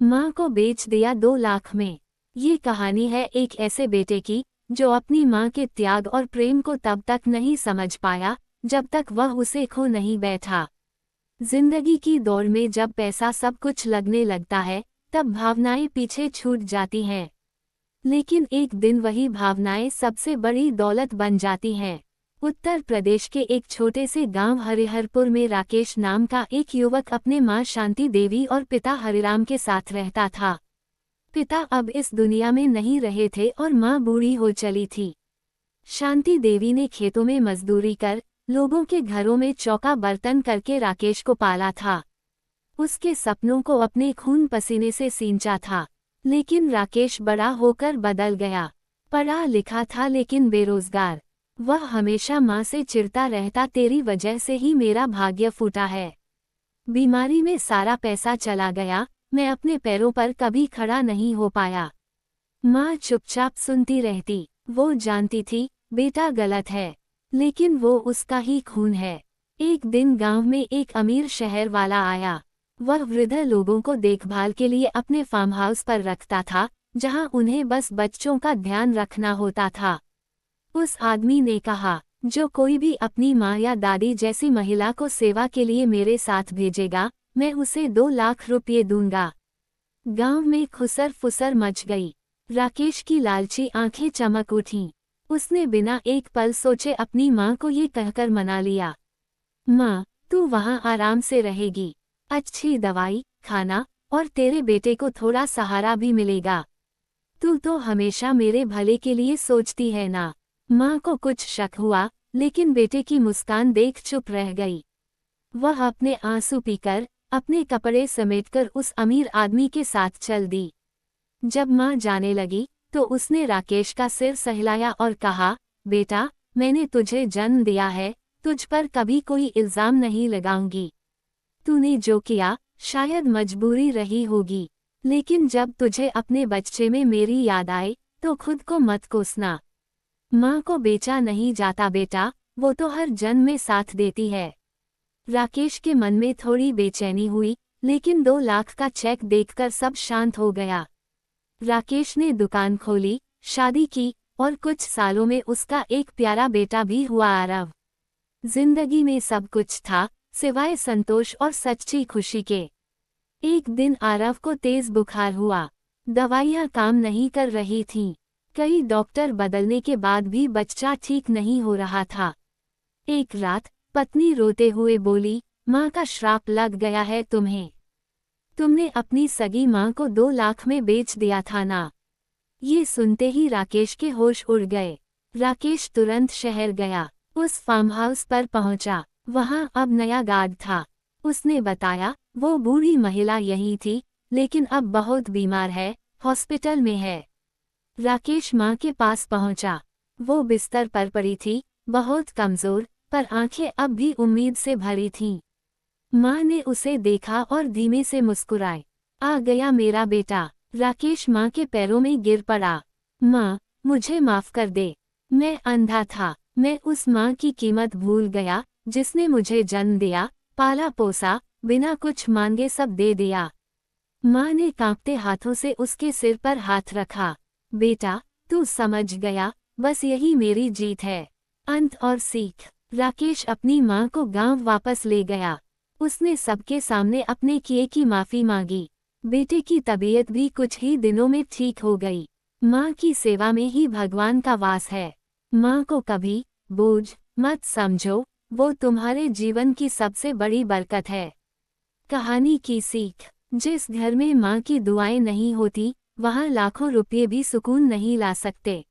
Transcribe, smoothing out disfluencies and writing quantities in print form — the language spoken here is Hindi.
माँ को बेच दिया 2 लाख में। ये कहानी है एक ऐसे बेटे की जो अपनी माँ के त्याग और प्रेम को तब तक नहीं समझ पाया जब तक वह उसे खो नहीं बैठा। जिंदगी की दौड़ में जब पैसा सब कुछ लगने लगता है तब भावनाएं पीछे छूट जाती हैं। लेकिन एक दिन वही भावनाएं सबसे बड़ी दौलत बन जाती हैं। उत्तर प्रदेश के एक छोटे से गांव हरिहरपुर में राकेश नाम का एक युवक अपने मां शांति देवी और पिता हरिराम के साथ रहता था। पिता अब इस दुनिया में नहीं रहे थे और मां बूढ़ी हो चली थी। शांति देवी ने खेतों में मजदूरी कर लोगों के घरों में चौका बर्तन करके राकेश को पाला था। उसके सपनों को अपने खून पसीने से सींचा था। लेकिन राकेश बड़ा होकर बदल गया। पढ़ा लिखा था लेकिन बेरोजगार। वह हमेशा माँ से चिढ़ता रहता, तेरी वजह से ही मेरा भाग्य फूटा है। बीमारी में सारा पैसा चला गया, मैं अपने पैरों पर कभी खड़ा नहीं हो पाया। माँ चुपचाप सुनती रहती। वो जानती थी बेटा गलत है, लेकिन वो उसका ही खून है। एक दिन गांव में एक अमीर शहर वाला आया। वह वृद्ध लोगों को देखभाल के लिए अपने फार्म हाउस पर रखता था, जहां उन्हें बस बच्चों का ध्यान रखना होता था। उस आदमी ने कहा, जो कोई भी अपनी माँ या दादी जैसी महिला को सेवा के लिए मेरे साथ भेजेगा, मैं उसे 2 लाख रुपये दूंगा। गांव में खुसर फुसर मच गई। राकेश की लालची आंखें चमक उठीं। उसने बिना एक पल सोचे अपनी माँ को ये कहकर मना लिया, माँ तू वहाँ आराम से रहेगी, अच्छी दवाई, खाना और तेरे बेटे को थोड़ा सहारा भी मिलेगा। तू तो हमेशा मेरे भले के लिए सोचती है ना। माँ को कुछ शक हुआ, लेकिन बेटे की मुस्कान देख चुप रह गई। वह अपने आंसू पीकर अपने कपड़े समेटकर उस अमीर आदमी के साथ चल दी। जब माँ जाने लगी तो उसने राकेश का सिर सहलाया और कहा, बेटा मैंने तुझे जन्म दिया है, तुझ पर कभी कोई इल्जाम नहीं लगाऊंगी। तूने जो किया शायद मजबूरी रही होगी, लेकिन जब तुझे अपने बच्चे में मेरी याद आए तो खुद को मत कोसना। माँ को बेचा नहीं जाता बेटा, वो तो हर जन्म में साथ देती है। राकेश के मन में थोड़ी बेचैनी हुई, लेकिन 2 लाख का चेक देखकर सब शांत हो गया। राकेश ने दुकान खोली, शादी की और कुछ सालों में उसका एक प्यारा बेटा भी हुआ आरव। जिंदगी में सब कुछ था सिवाय संतोष और सच्ची खुशी के। एक दिन आरव को तेज बुखार हुआ। दवाइयाँ काम नहीं कर रही थीं। कई डॉक्टर बदलने के बाद भी बच्चा ठीक नहीं हो रहा था। एक रात पत्नी रोते हुए बोली, माँ का श्राप लग गया है तुम्हें। तुमने अपनी सगी माँ को 2 लाख में बेच दिया था ना। ये सुनते ही राकेश के होश उड़ गए। राकेश तुरंत शहर गया। उस फार्म हाउस पर पहुंचा। वहां अब नया गार्ड था। उसने बताया वो बूढ़ी महिला यही थी, लेकिन अब बहुत बीमार है, हॉस्पिटल में है। राकेश माँ के पास पहुंचा। वो बिस्तर पर पड़ी थी, बहुत कमजोर, पर आंखें अब भी उम्मीद से भरी थीं। माँ ने उसे देखा और धीमे से मुस्कुराए। आ गया मेरा बेटा। राकेश माँ के पैरों में गिर पड़ा। माँ मुझे माफ कर दे, मैं अंधा था। मैं उस माँ की कीमत भूल गया जिसने मुझे जन्म दिया, पाला पोसा, बिना कुछ मांगे सब दे दिया। माँ ने कांपते हाथों से उसके सिर पर हाथ रखा। बेटा तू समझ गया, बस यही मेरी जीत है। अंत और सीख। राकेश अपनी माँ को गांव वापस ले गया। उसने सबके सामने अपने किए की माफी मांगी। बेटे की तबीयत भी कुछ ही दिनों में ठीक हो गई। माँ की सेवा में ही भगवान का वास है। माँ को कभी बोझ मत समझो, वो तुम्हारे जीवन की सबसे बड़ी बरकत है। कहानी की सीख। जिस घर में माँ की दुआएं नहीं होती, वहाँ लाखों रुपये भी सुकून नहीं ला सकते।